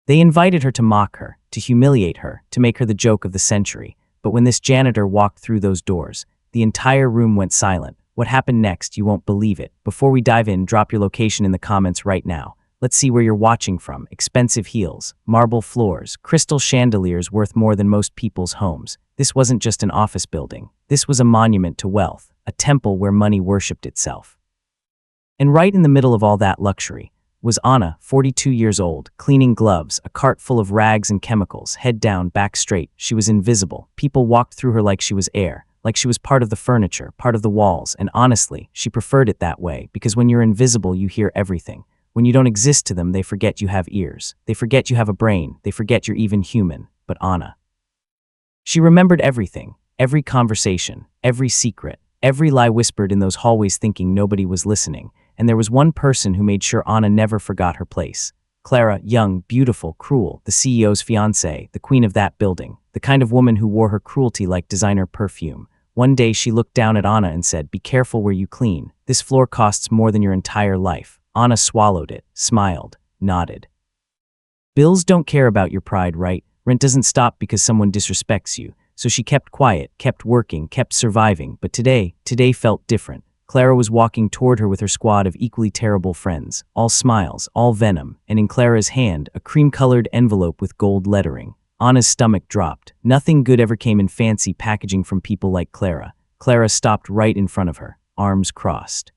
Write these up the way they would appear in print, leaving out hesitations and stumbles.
They invited her to mock her, to humiliate her, to make her the joke of the century. But when this janitor walked through those doors, the entire room went silent. What happened next, you won't believe it. Before we dive in, drop your location in the comments right now. Let's see where you're watching from. Expensive heels, marble floors, crystal chandeliers worth more than most people's homes. This wasn't just an office building. This was a monument to wealth, a temple where money worshipped itself. And right in the middle of all that luxury was Anna, 42 years old, cleaning gloves, a cart full of rags and chemicals, head down, back straight. She was invisible. People walked through her like she was air, like she was part of the furniture, part of the walls, and honestly, she preferred it that way, because when you're invisible, you hear everything. When you don't exist to them, they forget you have ears. They forget you have a brain. They forget you're even human. But Anna, she remembered everything, every conversation, every secret, every lie whispered in those hallways thinking nobody was listening. And there was one person who made sure Anna never forgot her place. Clara, young, beautiful, cruel, the CEO's fiancée, the queen of that building, the kind of woman who wore her cruelty like designer perfume. One day she looked down at Anna and said, "Be careful where you clean. This floor costs more than your entire life." Anna swallowed it, smiled, nodded. Bills don't care about your pride, right? Rent doesn't stop because someone disrespects you. So she kept quiet, kept working, kept surviving. But today felt different. Clara was walking toward her with her squad of equally terrible friends, all smiles, all venom, and in Clara's hand, a cream-colored envelope with gold lettering. Anna's stomach dropped. Nothing good ever came in fancy packaging from people like Clara. Clara stopped right in front of her, arms crossed.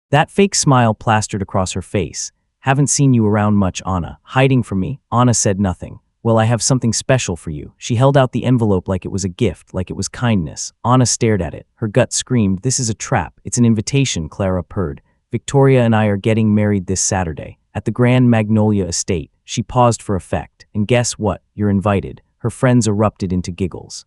That fake smile plastered across her face. "Haven't seen you around much, Anna." "Hiding from me?" Anna said nothing. "Well, I have something special for you." She held out the envelope like it was a gift, like it was kindness. Anna stared at it. Her gut screamed, "This is a trap. It's an invitation," Clara purred. "Victoria and I are getting married this Saturday at the Grand Magnolia Estate." She paused for effect. "And guess what? You're invited." Her friends erupted into giggles.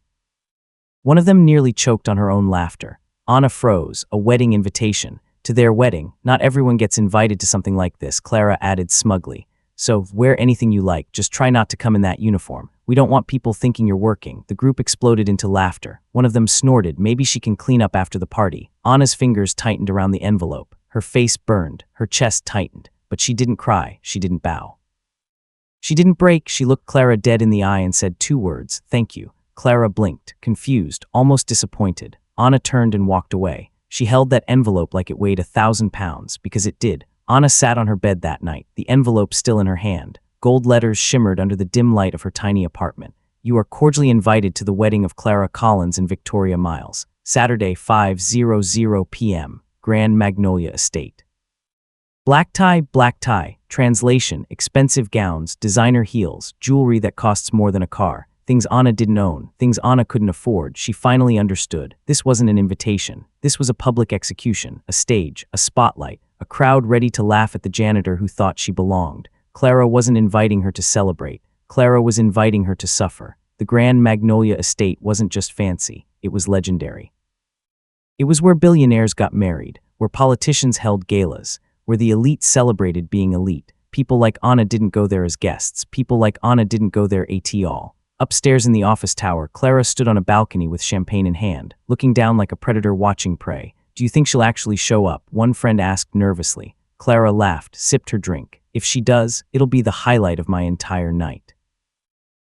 One of them nearly choked on her own laughter. Anna froze. A wedding invitation. To their wedding. Not everyone gets invited to something like this, Clara added smugly. "So, wear anything you like, just try not to come in that uniform. We don't want people thinking you're working." The group exploded into laughter. One of them snorted, "Maybe she can clean up after the party." Anna's fingers tightened around the envelope. Her face burned, her chest tightened, but she didn't cry, she didn't bow. She didn't break. She looked Clara dead in the eye and said 2 words, "Thank you." Clara blinked, confused, almost disappointed. Anna turned and walked away. She held that envelope like it weighed 1,000 pounds, because it did. Anna sat on her bed that night, the envelope still in her hand. Gold letters shimmered under the dim light of her tiny apartment. "You are cordially invited to the wedding of Clara Collins and Victoria Miles. Saturday, 5:00 p.m., Grand Magnolia Estate." Black tie. Translation: expensive gowns, designer heels, jewelry that costs more than a car. Things Anna didn't own, things Anna couldn't afford. She finally understood. This wasn't an invitation. This was a public execution, a stage, a spotlight, a crowd ready to laugh at the janitor who thought she belonged. Clara wasn't inviting her to celebrate. Clara was inviting her to suffer. The Grand Magnolia Estate wasn't just fancy, it was legendary. It was where billionaires got married, where politicians held galas, where the elite celebrated being elite. People like Anna didn't go there as guests. People like Anna didn't go there at all. Upstairs in the office tower, Clara stood on a balcony with champagne in hand, looking down like a predator watching prey. "Do you think she'll actually show up?" one friend asked nervously. Clara laughed, sipped her drink. "If she does, it'll be the highlight of my entire night.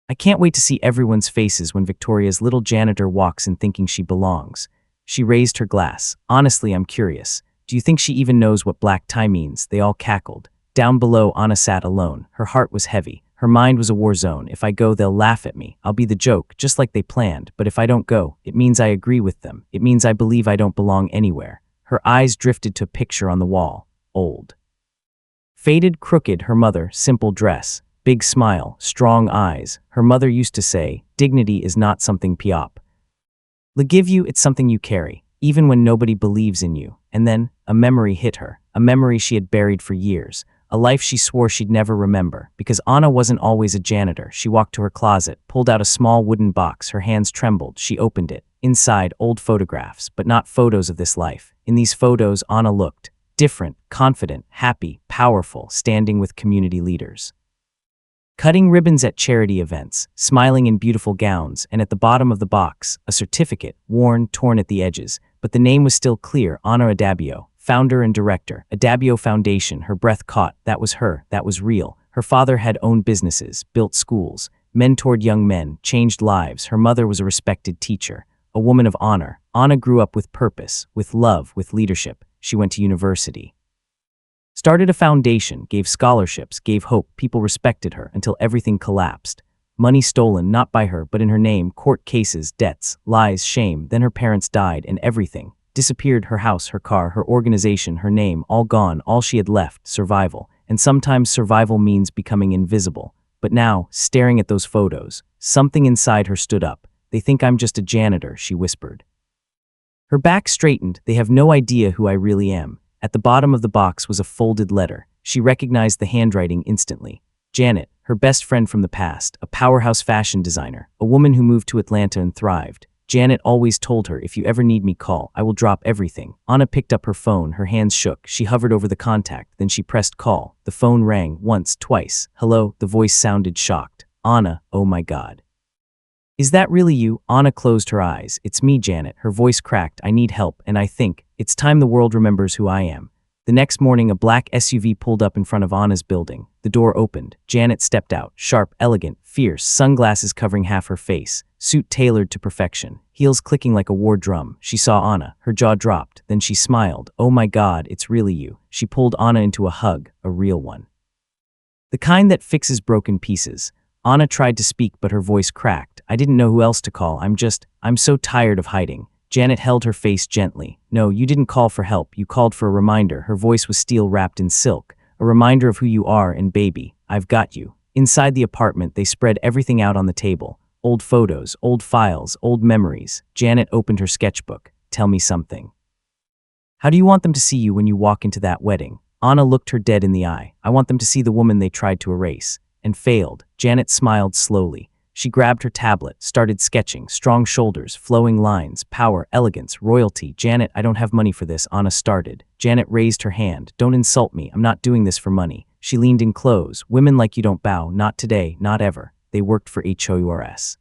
I can't wait to see everyone's faces when Victoria's little janitor walks in thinking she belongs." She raised her glass. "Honestly, I'm curious. Do you think she even knows what black tie means?" They all cackled. Down below, Anna sat alone. Her heart was heavy. Her mind was a war zone. "If I go, they'll laugh at me. I'll be the joke, just like they planned. But if I don't go, it means I agree with them. It means I believe I don't belong anywhere." Her eyes drifted to a picture on the wall. Old. Faded, crooked, her mother, simple dress, big smile, strong eyes. Her mother used to say, "Dignity is not something Piop will give you, it's something you carry, even when nobody believes in you." And then, a memory hit her, a memory she had buried for years. A life she swore she'd never remember. Because Anna wasn't always a janitor. She walked to her closet, pulled out a small wooden box. Her hands trembled. She opened it. Inside, old photographs, but not photos of this life. In these photos, Anna looked different, confident, happy, powerful, standing with community leaders, cutting ribbons at charity events, smiling in beautiful gowns, and at the bottom of the box, a certificate, worn, torn at the edges. But the name was still clear: Anna Adabio. Founder and director, Adabio Foundation. Her breath caught. That was her. That was real. Her father had owned businesses, built schools, mentored young men, changed lives. Her mother was a respected teacher, a woman of honor. Anna grew up with purpose, with love, with leadership. She went to university. Started a foundation, gave scholarships, gave hope. People respected her until everything collapsed. Money stolen, not by her, but in her name, court cases, debts, lies, shame. Then her parents died and everything disappeared. Her house, her car, her organization, her name, all gone. All she had left, survival. And sometimes survival means becoming invisible. But now, staring at those photos, something inside her stood up. They think I'm just a janitor, she whispered. Her back straightened. They have no idea who I really am. At the bottom of the box was a folded letter. She recognized the handwriting instantly. Janet, her best friend from the past, a powerhouse fashion designer, a woman who moved to Atlanta and thrived. Janet always told her, if you ever need me, call. I will drop everything. Anna picked up her phone. Her hands shook. She hovered over the contact. Then she pressed call. The phone rang once, twice. Hello, the voice sounded shocked. Anna, oh my God. Is that really you? Anna closed her eyes. It's me, Janet. Her voice cracked. I need help, and I think it's time the world remembers who I am. The next morning, a black SUV pulled up in front of Anna's building. The door opened. Janet stepped out, sharp, elegant, fierce, sunglasses covering half her face, suit tailored to perfection, heels clicking like a war drum. She saw Anna. Her jaw dropped. Then she smiled. Oh my God, it's really you. She pulled Anna into a hug, a real one. The kind that fixes broken pieces. Anna tried to speak, but her voice cracked. I didn't know who else to call. I'm so tired of hiding. Janet held her face gently. No, you didn't call for help. You called for a reminder. Her voice was steel wrapped in silk. A reminder of who you are, and baby, I've got you. Inside the apartment, they spread everything out on the table. Old photos, old files, old memories. Janet opened her sketchbook. Tell me something. How do you want them to see you when you walk into that wedding? Anna looked her dead in the eye. I want them to see the woman they tried to erase. And failed. Janet smiled slowly. She grabbed her tablet, started sketching, strong shoulders, flowing lines, power, elegance, royalty. Janet, I don't have money for this, Anna started. Janet raised her hand. Don't insult me, I'm not doing this for money. She leaned in close. Women like you don't bow, not today, not ever. They worked for HOURS.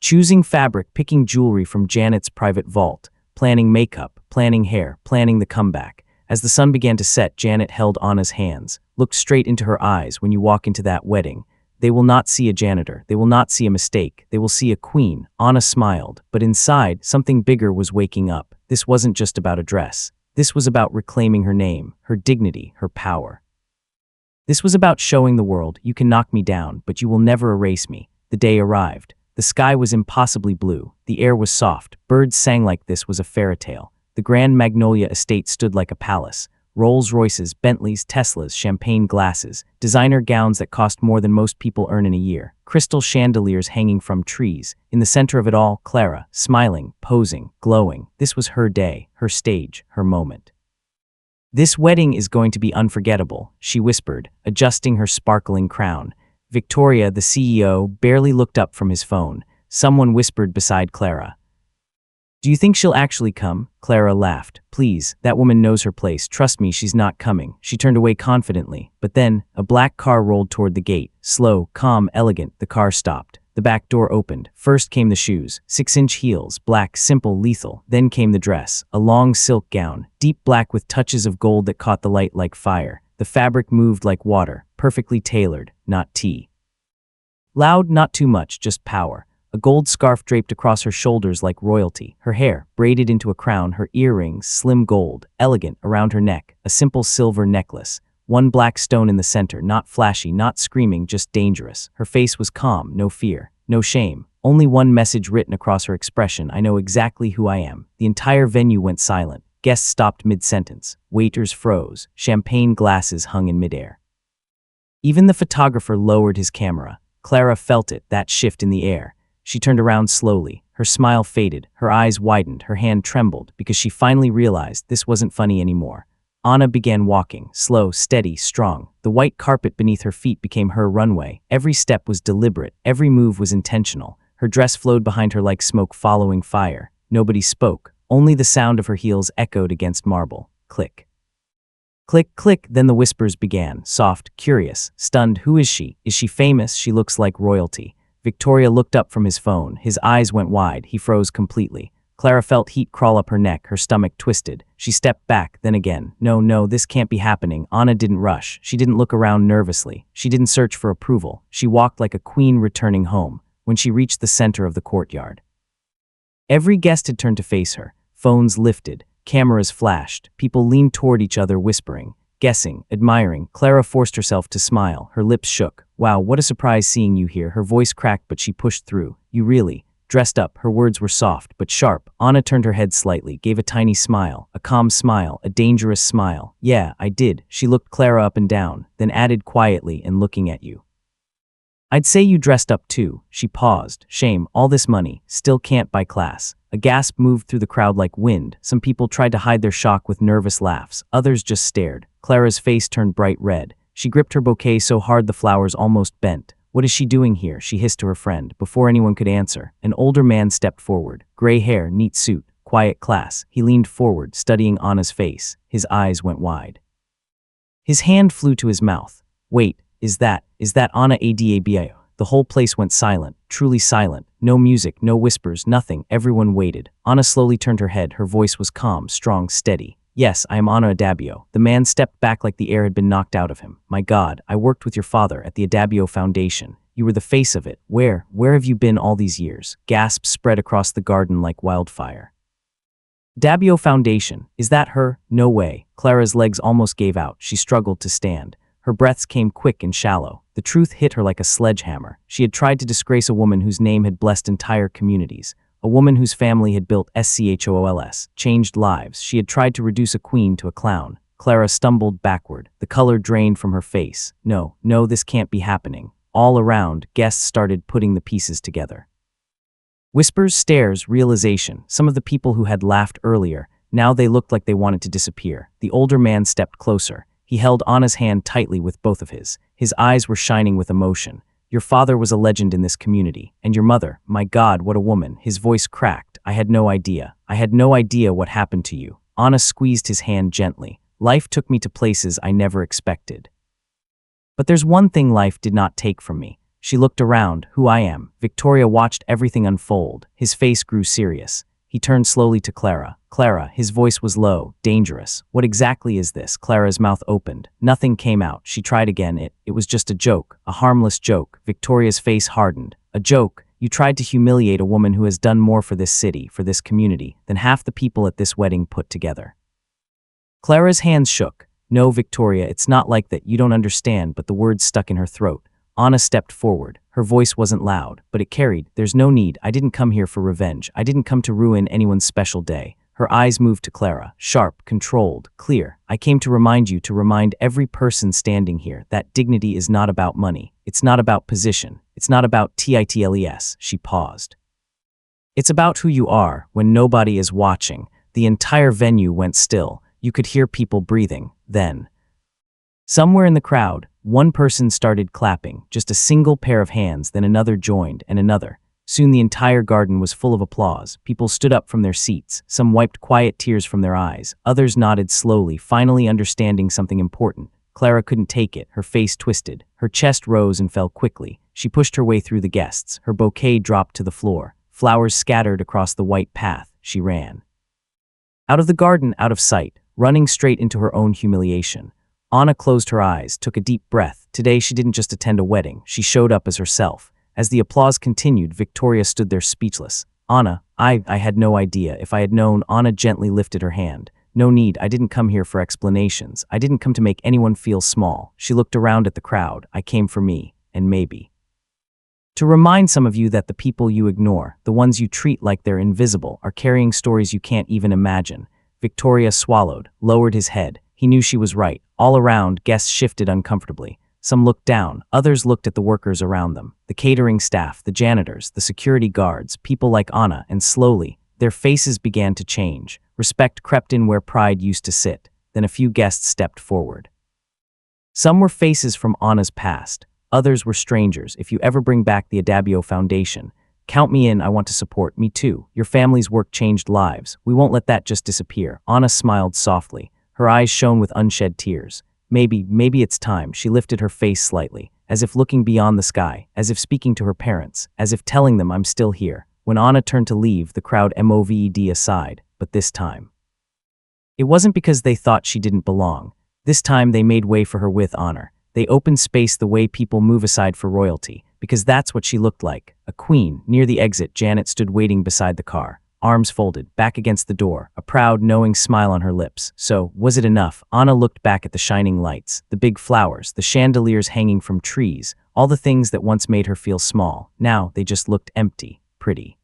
Choosing fabric, picking jewelry from Janet's private vault, planning makeup, planning hair, planning the comeback. As the sun began to set, Janet held Anna's hands, looked straight into her eyes. When you walk into that wedding, they will not see a janitor. They will not see a mistake. They will see a queen. Anna smiled, but inside, something bigger was waking up. This wasn't just about a dress. This was about reclaiming her name, her dignity, her power. This was about showing the world, you can knock me down, but you will never erase me. The day arrived. The sky was impossibly blue. The air was soft. Birds sang like this was a fairy tale. The Grand Magnolia estate stood like a palace. Rolls-Royces, Bentleys, Teslas, champagne glasses, designer gowns that cost more than most people earn in a year, crystal chandeliers hanging from trees. In the center of it all, Clara, smiling, posing, glowing. This was her day, her stage, her moment. This wedding is going to be unforgettable, she whispered, adjusting her sparkling crown. Victoria, the CEO, barely looked up from his phone. Someone whispered beside Clara. Do you think she'll actually come? Clara laughed. Please, that woman knows her place. Trust me, she's not coming. She turned away confidently. But then, a black car rolled toward the gate. Slow, calm, elegant, the car stopped. The back door opened. First came the shoes, 6-inch heels, black, simple, lethal. Then came the dress, a long silk gown, deep black with touches of gold that caught the light like fire. The fabric moved like water, perfectly tailored, not tea. Loud, not too much, just power. A gold scarf draped across her shoulders like royalty, her hair braided into a crown, her earrings slim gold, elegant, around her neck, a simple silver necklace. One black stone in the center, not flashy, not screaming, just dangerous. Her face was calm, no fear, no shame. Only one message written across her expression: I know exactly who I am. The entire venue went silent. Guests stopped mid-sentence. Waiters froze. Champagne glasses hung in midair. Even the photographer lowered his camera. Clara felt it, that shift in the air. She turned around slowly. Her smile faded, her eyes widened, her hand trembled, because she finally realized this wasn't funny anymore. Anna began walking, slow, steady, strong. The white carpet beneath her feet became her runway. Every step was deliberate, every move was intentional. Her dress flowed behind her like smoke following fire. Nobody spoke. Only the sound of her heels echoed against marble. Click. Click, click, then the whispers began, soft, curious, stunned. Who is she? Is she famous? She looks like royalty. Victoria looked up from his phone. His eyes went wide. He froze completely. Clara felt heat crawl up her neck, her stomach twisted. She stepped back, then again. No, this can't be happening. Anna didn't rush. She didn't look around nervously. She didn't search for approval. She walked like a queen returning home. When she reached the center of the courtyard, every guest had turned to face her. Phones lifted. Cameras flashed. People leaned toward each other, whispering, guessing, admiring. Clara forced herself to smile. Her lips shook. Wow, what a surprise seeing you here. Her voice cracked, but she pushed through. You really dressed up. Her words were soft, but sharp. Anna turned her head slightly, gave a tiny smile, a calm smile, a dangerous smile. Yeah, I did. She looked Clara up and down, then added quietly and looking at you. I'd say you dressed up too. She paused. Shame, all this money, still can't buy class. A gasp moved through the crowd like wind. Some people tried to hide their shock with nervous laughs. Others just stared. Clara's face turned bright red. She gripped her bouquet so hard the flowers almost bent. What is she doing here? She hissed to her friend. Before anyone could answer, an older man stepped forward. Gray hair, neat suit, quiet class. He leaned forward, studying Anna's face. His eyes went wide. His hand flew to his mouth. Wait, is that Anna Adabio? The whole place went silent, truly silent. No music, no whispers, nothing. Everyone waited. Anna slowly turned her head. Her voice was calm, strong, steady. Yes, I am Anna Adabio. The man stepped back like the air had been knocked out of him. My God, I worked with your father at the Adabio Foundation. You were the face of it. Where have you been all these years? Gasps spread across the garden like wildfire. Adabio Foundation, is that her? No way. Clara's legs almost gave out. She struggled to stand. Her breaths came quick and shallow. The truth hit her like a sledgehammer. She had tried to disgrace a woman whose name had blessed entire communities. A woman whose family had built SCHOOLS, changed lives. She had tried to reduce a queen to a clown. Clara stumbled backward. The color drained from her face. No, this can't be happening. All around, guests started putting the pieces together. Whispers, stares, realization. Some of the people who had laughed earlier, now they looked like they wanted to disappear. The older man stepped closer. He held Anna's hand tightly with both of his. His eyes were shining with emotion. Your father was a legend in this community. And your mother, my God, what a woman. His voice cracked. I had no idea. I had no idea what happened to you. Anna squeezed his hand gently. Life took me to places I never expected. But there's one thing life did not take from me. She looked around. Who I am. Victoria watched everything unfold. His face grew serious. He turned slowly to Clara. Clara, his voice was low, dangerous. What exactly is this? Clara's mouth opened. Nothing came out. She tried again. It was just a joke, a harmless joke. Victoria's face hardened. A joke? You tried to humiliate a woman who has done more for this city, for this community, than half the people at this wedding put together. Clara's hands shook. No, Victoria, it's not like that. You don't understand, but the words stuck in her throat. Anna stepped forward. Her voice wasn't loud, but it carried. There's no need. I didn't come here for revenge. I didn't come to ruin anyone's special day. Her eyes moved to Clara, sharp, controlled, clear. I came to remind you, to remind every person standing here, that dignity is not about money. It's not about position. It's not about titles. She paused. It's about who you are when nobody is watching. The entire venue went still. You could hear people breathing. Then, somewhere in the crowd, one person started clapping, just a single pair of hands, then another joined, and another. Soon the entire garden was full of applause. People stood up from their seats. Some wiped quiet tears from their eyes. Others nodded slowly, finally understanding something important. Clara couldn't take it. Her face twisted. Her chest rose and fell quickly. She pushed her way through the guests. Her bouquet dropped to the floor. Flowers scattered across the white path. She ran out of the garden, out of sight, running straight into her own humiliation. Anna closed her eyes, took a deep breath. Today she didn't just attend a wedding, she showed up as herself. As the applause continued, Victoria stood there speechless. Anna, I had no idea. If I had known. Anna gently lifted her hand. No need, I didn't come here for explanations. I didn't come to make anyone feel small. She looked around at the crowd. I came for me, and maybe to remind some of you that the people you ignore, the ones you treat like they're invisible, are carrying stories you can't even imagine. Victoria swallowed, lowered his head. He knew she was right. All around, guests shifted uncomfortably. Some looked down, others looked at the workers around them. The catering staff, the janitors, the security guards, people like Anna, and slowly, their faces began to change. Respect crept in where pride used to sit. Then a few guests stepped forward. Some were faces from Anna's past. Others were strangers. If you ever bring back the Adabio Foundation, count me in. I want to support. Me too. Your family's work changed lives. We won't let that just disappear. Anna smiled softly. Her eyes shone with unshed tears. Maybe it's time. She lifted her face slightly, as if looking beyond the sky, as if speaking to her parents, as if telling them I'm still here. When Anna turned to leave, the crowd moved aside, but this time. It wasn't because they thought she didn't belong. This time they made way for her with honor. They opened space the way people move aside for royalty, because that's what she looked like, a queen. Near the exit, Janet stood waiting beside the car, arms folded, back against the door, a proud, knowing smile on her lips. So, was it enough? Anna looked back at the shining lights, the big flowers, the chandeliers hanging from trees, all the things that once made her feel small. Now they just looked empty, pretty.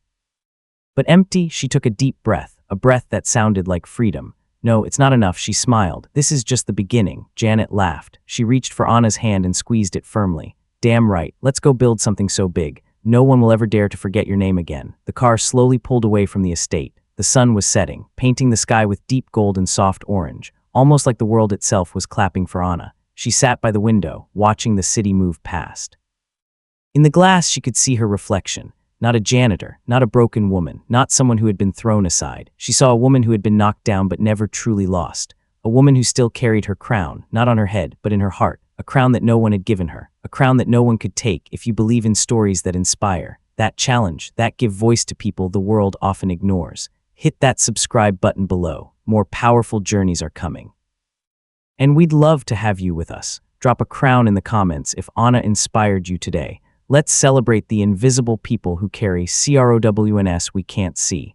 But empty, she took a deep breath, a breath that sounded like freedom. No, it's not enough, she smiled. This is just the beginning. Janet laughed. She reached for Anna's hand and squeezed it firmly. Damn right, let's go build something so big. No one will ever dare to forget your name again. The car slowly pulled away from the estate. The sun was setting, painting the sky with deep gold and soft orange, almost like the world itself was clapping for Anna. She sat by the window, watching the city move past. In the glass, she could see her reflection. Not a janitor, not a broken woman, not someone who had been thrown aside. She saw a woman who had been knocked down but never truly lost. A woman who still carried her crown, not on her head, but in her heart. A crown that no one had given her. A crown that no one could take. If you believe in stories that inspire, that challenge, that give voice to people the world often ignores, hit that subscribe button below. More powerful journeys are coming. And we'd love to have you with us. Drop a crown in the comments if Anna inspired you today. Let's celebrate the invisible people who carry CROWNS we can't see.